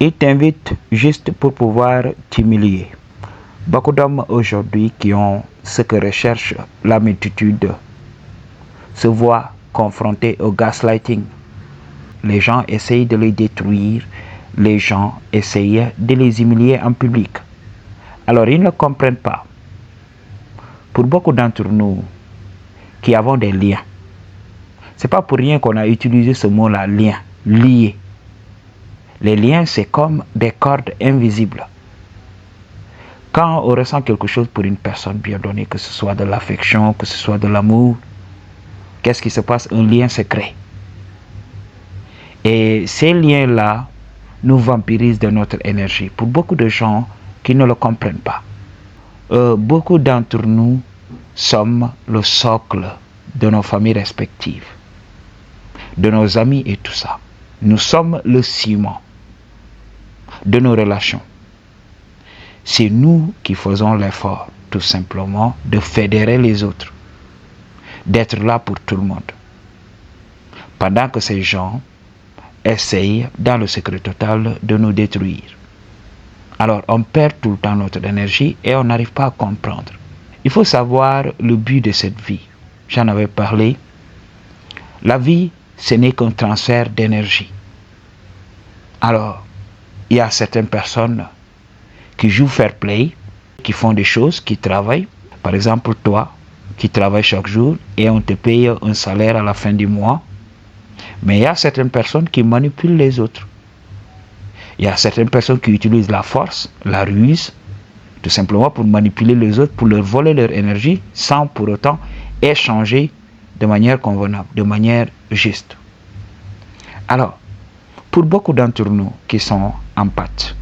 Ils t'invitent juste pour pouvoir t'humilier. Beaucoup d'hommes aujourd'hui qui ont ce que recherche la multitude se voient confrontés au gaslighting. Les gens essayent de les détruire, les gens essayent de les humilier en public. Alors ils ne comprennent pas. Pour beaucoup d'entre nous qui avons des liens, c'est pas pour rien qu'on a utilisé ce mot-là, lien, lié. Les liens, c'est comme des cordes invisibles. Quand on ressent quelque chose pour une personne bien donnée, que ce soit de l'affection, que ce soit de l'amour, qu'est-ce qui se passe? Un lien se crée. Et ces liens-là nous vampirisent de notre énergie. Pour beaucoup de gens qui ne le comprennent pas, beaucoup d'entre nous sommes le socle de nos familles respectives, de nos amis et tout ça. Nous sommes le ciment de nos relations. C'est nous qui faisons l'effort, tout simplement, de fédérer les autres, d'être là pour tout le monde. Pendant que ces gens essayent, dans le secret total, de nous détruire. Alors, on perd tout le temps notre énergie et on n'arrive pas à comprendre. Il faut savoir le but de cette vie. J'en avais parlé. La vie, ce n'est qu'un transfert d'énergie. Alors, il y a certaines personnes qui jouent fair play, qui font des choses, qui travaillent. Par exemple, toi, qui travailles chaque jour et on te paye un salaire à la fin du mois. Mais il y a certaines personnes qui manipulent les autres. Il y a certaines personnes qui utilisent la force, la ruse, tout simplement pour manipuler les autres, pour leur voler leur énergie, sans pour autant échanger de manière convenable, de manière juste. Alors, pour beaucoup d'entre nous qui sont empathes,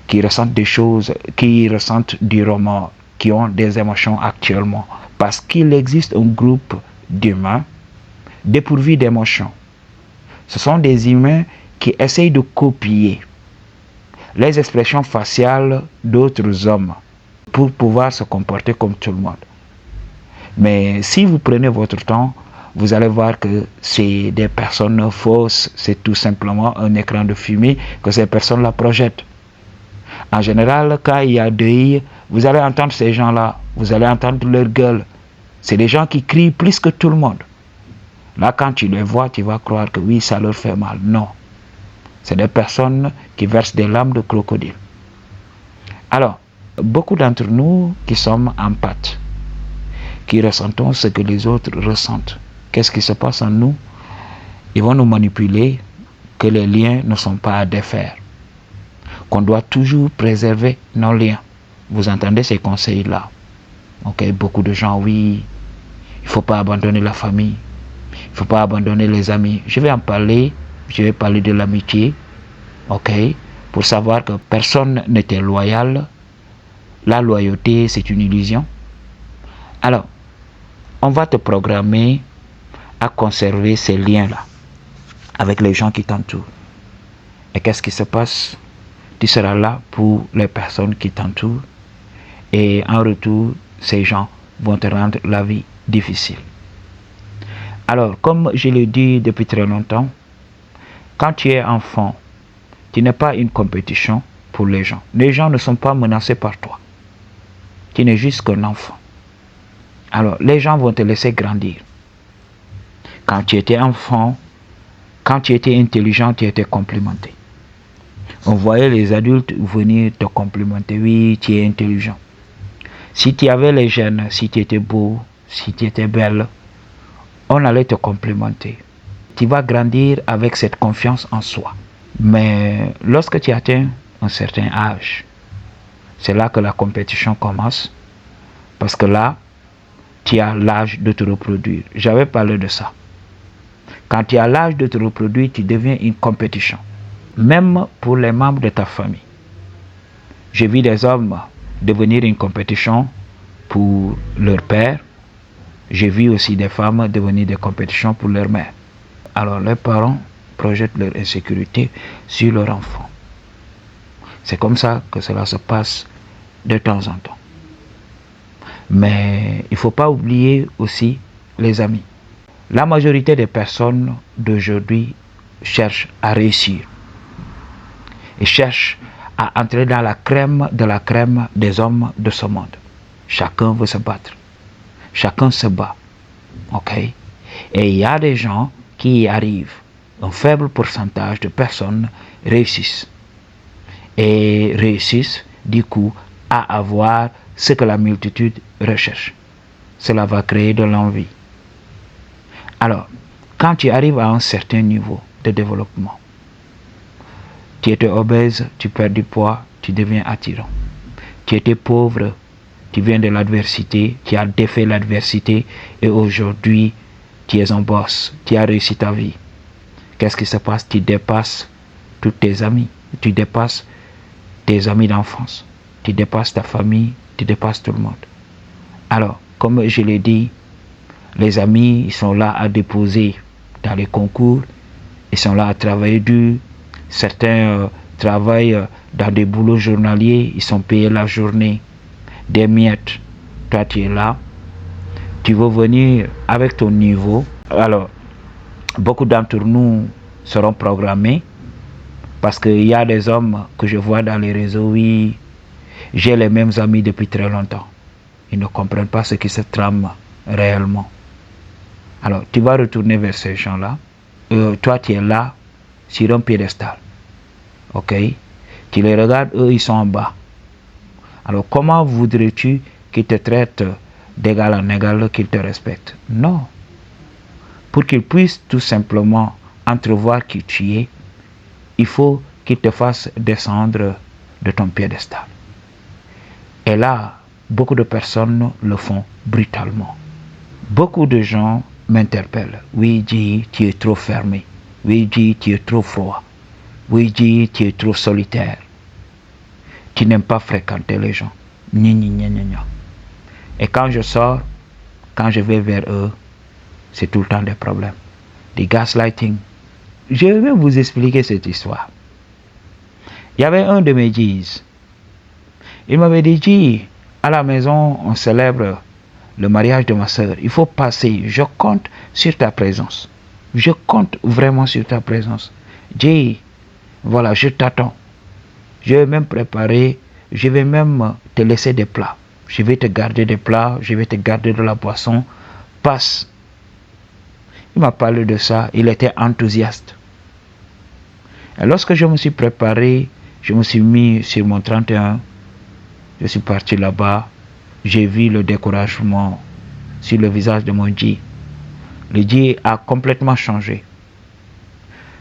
qui ressentent des choses, qui ressentent du remords, qui ont des émotions actuellement, parce qu'il existe un groupe d'humains dépourvus d'émotions. Ce sont des humains qui essayent de copier les expressions faciales d'autres hommes pour pouvoir se comporter comme tout le monde. Mais si vous prenez votre temps, vous allez voir que c'est des personnes fausses, c'est tout simplement un écran de fumée que ces personnes-là projettent. En général, quand il y a deuil, vous allez entendre ces gens-là, vous allez entendre leur gueule. C'est des gens qui crient plus que tout le monde. Là, quand tu les vois, tu vas croire que oui, ça leur fait mal. Non. C'est des personnes qui versent des larmes de crocodile. Alors, beaucoup d'entre nous qui sommes empathes, qui ressentons ce que les autres ressentent, qu'est-ce qui se passe en nous? Ils vont nous manipuler, que les liens ne sont pas à défaire, qu'on doit toujours préserver nos liens. Vous entendez ces conseils-là? Ok, beaucoup de gens, oui, il ne faut pas abandonner la famille, il ne faut pas abandonner les amis. Je vais en parler, je vais parler de l'amitié, ok, pour savoir que personne n'était loyal. La loyauté, c'est une illusion. Alors, on va te programmer à conserver ces liens-là avec les gens qui t'entourent. Et qu'est-ce qui se passe? Tu seras là pour les personnes qui t'entourent et en retour, ces gens vont te rendre la vie difficile. Alors, comme je l'ai dit depuis très longtemps, quand tu es enfant, tu n'es pas une compétition pour les gens. Les gens ne sont pas menacés par toi. Tu n'es juste qu'un enfant. Alors, les gens vont te laisser grandir. Quand tu étais enfant, quand tu étais intelligent, tu étais complimenté. On voyait les adultes venir te complimenter. Oui, tu es intelligent. Si tu avais les gènes, si tu étais beau, si tu étais belle, on allait te complimenter. Tu vas grandir avec cette confiance en soi. Mais lorsque tu atteins un certain âge, c'est là que la compétition commence. Parce que là, tu as l'âge de te reproduire. J'avais parlé de ça. Quand tu as l'âge de te reproduire, tu deviens une compétition. Même pour les membres de ta famille. J'ai vu des hommes devenir une compétition pour leur père. J'ai vu aussi des femmes devenir des compétitions pour leur mère. Alors les parents projettent leur insécurité sur leur enfant. C'est comme ça que cela se passe de temps en temps. Mais il ne faut pas oublier aussi les amis. La majorité des personnes d'aujourd'hui cherchent à réussir. et cherche à entrer dans la crème des hommes de ce monde. Chacun veut se battre. Chacun se bat. Ok? Et il y a des gens qui y arrivent. Un faible pourcentage de personnes réussissent. Et réussissent, du coup, à avoir ce que la multitude recherche. Cela va créer de l'envie. Alors, quand tu arrives à un certain niveau de développement, tu étais obèse, tu perds du poids, tu deviens attirant. Tu étais pauvre, tu viens de l'adversité, tu as défait l'adversité et aujourd'hui, tu es un boss, tu as réussi ta vie. Qu'est-ce qui se passe? Tu dépasses tous tes amis, tu dépasses tes amis d'enfance, tu dépasses ta famille, tu dépasses tout le monde. Alors, comme je l'ai dit, les amis, ils sont là à déposer dans les concours, ils sont là à travailler dur. Certains travaillent dans des boulots journaliers, ils sont payés la journée, des miettes. Toi, tu es là, tu veux venir avec ton niveau. Alors, beaucoup d'entre nous seront programmés parce qu'il y a des hommes que je vois dans les réseaux, oui, j'ai les mêmes amis depuis très longtemps. Ils ne comprennent pas ce qui se trame réellement. Alors, tu vas retourner vers ces gens-là. Toi, tu es là, sur un piédestal. Ok? Tu les regardes, eux, ils sont en bas. Alors, comment voudrais-tu qu'ils te traitent d'égal en égal, qu'ils te respectent? Non. Pour qu'ils puissent tout simplement entrevoir qui tu es, il faut qu'ils te fassent descendre de ton piédestal. Et là, beaucoup de personnes le font brutalement. Beaucoup de gens m'interpellent. Oui, G, tu es trop fermé. Oui, G, tu es trop froid. Oui, G, tu es trop solitaire. Tu n'aimes pas fréquenter les gens. Et quand je sors, quand je vais vers eux, c'est tout le temps des problèmes. Des gaslighting. Je vais même vous expliquer cette histoire. Il y avait un de mes G's. Il m'avait dit, G, à la maison, on célèbre le mariage de ma soeur. Il faut passer. Je compte sur ta présence. Je compte vraiment sur ta présence. G, voilà, je t'attends. Je vais même préparer, je vais même te laisser des plats. Je vais te garder des plats, je vais te garder de la boisson. Passe. Il m'a parlé de ça, il était enthousiaste. Et lorsque je me suis préparé, je me suis mis sur mon 31, je suis parti là-bas, j'ai vu le découragement sur le visage de mon G. Le G a complètement changé.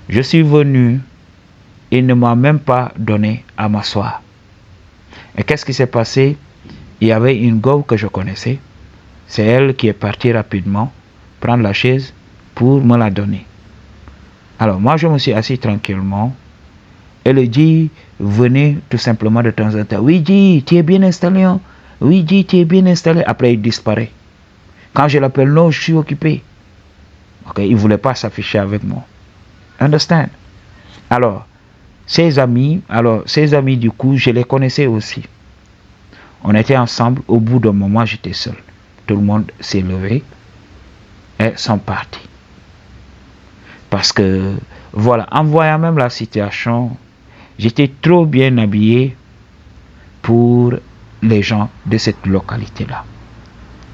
Je suis venu, il ne m'a même pas donné à m'asseoir. Et qu'est-ce qui s'est passé? Il y avait une go que je connaissais. C'est elle qui est partie rapidement prendre la chaise pour me la donner. Alors moi je me suis assis tranquillement et le G venait tout simplement de temps en temps. Oui G, tu es bien installé hein? Oui G, tu es bien installé. Après il disparaît. Quand je l'appelle, non, je suis occupé. Ok, il ne voulait pas s'afficher avec moi. Understand? Alors, ses amis du coup, je les connaissais aussi. On était ensemble, au bout d'un moment, j'étais seul. Tout le monde s'est levé et sont partis. Parce que, voilà, en voyant même la situation, j'étais trop bien habillé pour les gens de cette localité-là.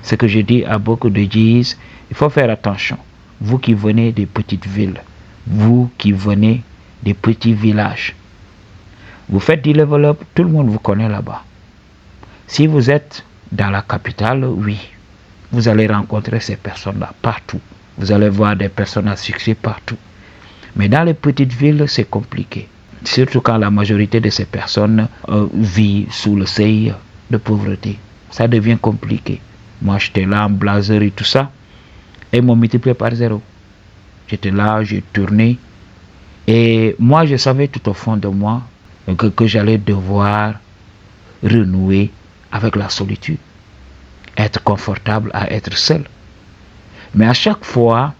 Ce que je dis à beaucoup de G's, il faut faire attention. Vous qui venez des petites villes, vous qui venez des petits villages, vous faites du level up, tout le monde vous connaît là-bas. Si vous êtes dans la capitale, oui, vous allez rencontrer ces personnes-là partout. Vous allez voir des personnes à succès partout. Mais dans les petites villes, c'est compliqué. Surtout quand la majorité de ces personnes vit sous le seuil de pauvreté. Ça devient compliqué. Moi, j'étais là en blazer et tout ça. Et ils m'ont multiplié par 0. J'étais là, j'ai tourné. Et moi, je savais tout au fond de moi que j'allais devoir renouer avec la solitude. Être confortable à être seul. Mais à chaque fois,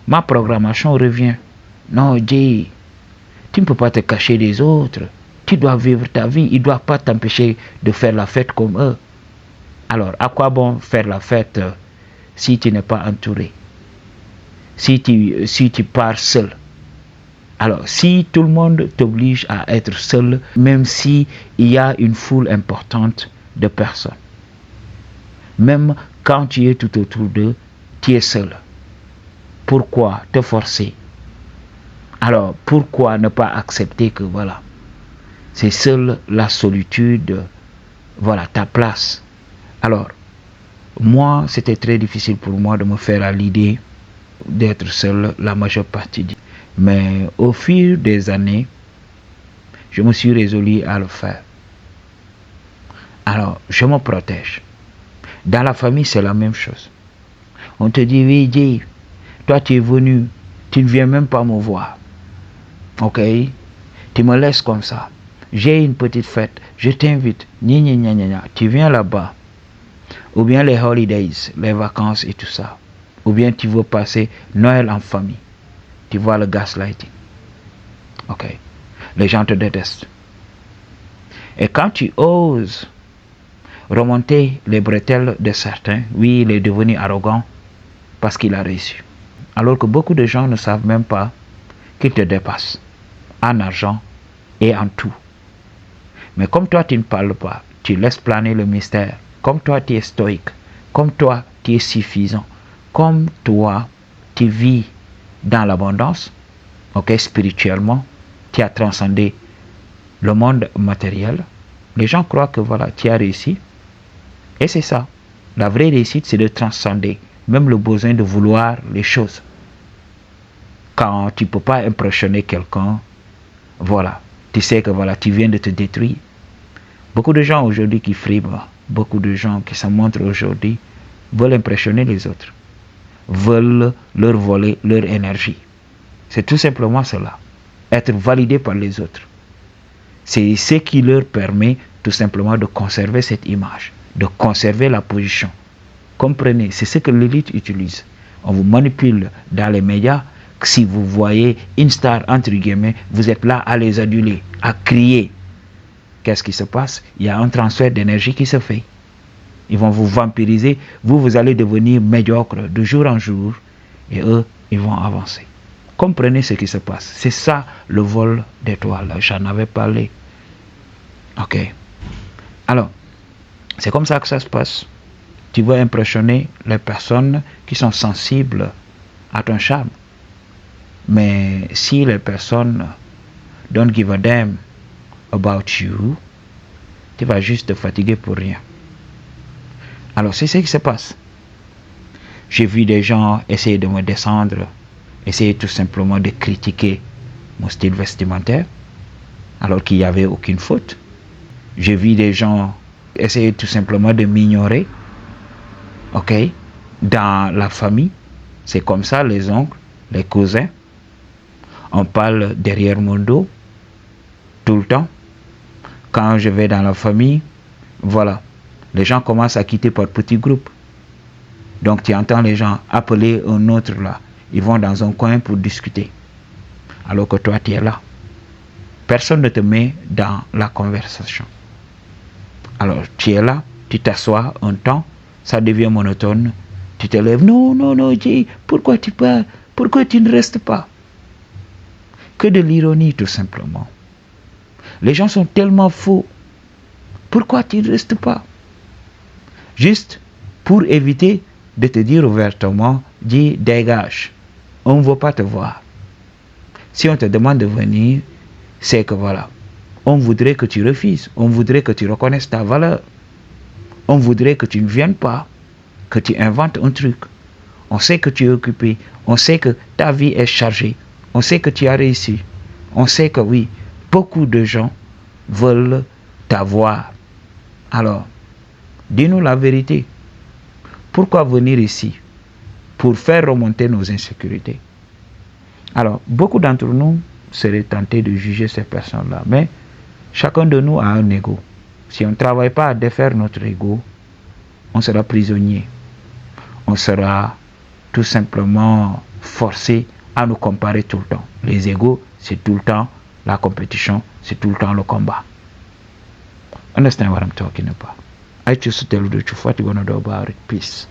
ma programmation revient. Non, Jay, tu ne peux pas te cacher des autres. Tu dois vivre ta vie. Ils ne doivent pas t'empêcher de faire la fête comme eux. Alors, à quoi bon faire la fête si tu n'es pas entouré? Si tu pars seul? Alors, si tout le monde t'oblige à être seul, même si il y a une foule importante de personnes, même quand tu es tout autour d'eux, tu es seul. Pourquoi te forcer? Alors, pourquoi ne pas accepter que voilà, c'est seule la solitude, voilà, ta place. Alors, moi, c'était très difficile pour moi de me faire à l'idée d'être seul la majeure partie du temps. Mais au fil des années, je me suis résolu à le faire. Alors, je me protège. Dans la famille, c'est la même chose. On te dit, oui, Jay, toi tu es venu, tu ne viens même pas me voir. Ok? Tu me laisses comme ça. J'ai une petite fête, je t'invite. Tu viens là-bas. Ou bien les holidays, les vacances et tout ça. Ou bien tu veux passer Noël en famille. Tu vois le gaslighting. Ok? Les gens te détestent. Et quand tu oses remonter les bretelles de certains, oui, il est devenu arrogant parce qu'il a réussi. Alors que beaucoup de gens ne savent même pas qu'il te dépasse en argent et en tout. Mais comme toi, tu ne parles pas, tu laisses planer le mystère. Comme toi, tu es stoïque. Comme toi, tu es suffisant. Comme toi, tu vis dans l'abondance, ok, spirituellement, tu as transcendé le monde matériel. Les gens croient que voilà, tu as réussi. Et c'est ça. La vraie réussite, c'est de transcender même le besoin de vouloir les choses. Quand tu ne peux pas impressionner quelqu'un, voilà, tu sais que voilà, tu viens de te détruire. Beaucoup de gens aujourd'hui qui friment, beaucoup de gens qui se montrent aujourd'hui, veulent impressionner les autres, veulent leur voler leur énergie. C'est tout simplement cela. Être validé par les autres. C'est ce qui leur permet tout simplement de conserver cette image, de conserver la position. Comprenez, c'est ce que l'élite utilise. On vous manipule dans les médias. Si vous voyez une star, entre guillemets, vous êtes là à les aduler, à crier. Qu'est-ce qui se passe? Il y a un transfert d'énergie qui se fait. Ils vont vous vampiriser. Vous allez devenir médiocre de jour en jour. Et eux, ils vont avancer. Comprenez ce qui se passe. C'est ça le vol d'étoiles. J'en avais parlé. Ok. Alors, c'est comme ça que ça se passe. Tu veux impressionner les personnes qui sont sensibles à ton charme. Mais si les personnes don't give a damn about you, tu vas juste te fatiguer pour rien. Alors c'est ce qui se passe. J'ai vu des gens essayer de me descendre, essayer tout simplement de critiquer mon style vestimentaire, alors qu'il n'y avait aucune faute. J'ai vu des gens essayer tout simplement de m'ignorer. Ok? Dans la famille, c'est comme ça, les oncles, les cousins. On parle derrière mon dos, tout le temps. Quand je vais dans la famille, voilà, les gens commencent à quitter par petits groupes. Donc tu entends les gens appeler un autre là. Ils vont dans un coin pour discuter. Alors que toi, tu es là. Personne ne te met dans la conversation. Alors tu es là, tu t'assois un temps, ça devient monotone. Tu te lèves, non, Jay, pourquoi tu pars? Pourquoi tu ne restes pas? Que de l'ironie tout simplement. Les gens sont tellement faux. Pourquoi tu ne restes pas? Juste pour éviter de te dire ouvertement, dis dégage. On ne veut pas te voir. Si on te demande de venir, c'est que voilà, on voudrait que tu refuses. On voudrait que tu reconnaisses ta valeur. On voudrait que tu ne viennes pas, que tu inventes un truc. On sait que tu es occupé. On sait que ta vie est chargée. On sait que tu as réussi. On sait que oui, beaucoup de gens veulent t'avoir. Alors, dis-nous la vérité. Pourquoi venir ici? Pour faire remonter nos insécurités. Alors, beaucoup d'entre nous seraient tentés de juger ces personnes-là. Mais chacun de nous a un ego. Si on ne travaille pas à défaire notre ego, on sera prisonnier. On sera tout simplement forcé à nous comparer tout le temps. Les égos, c'est tout le temps la compétition, c'est tout le temps le combat. Understand what I'm talking about? I choose to tell you the truth. What you gonna do about it? Peace.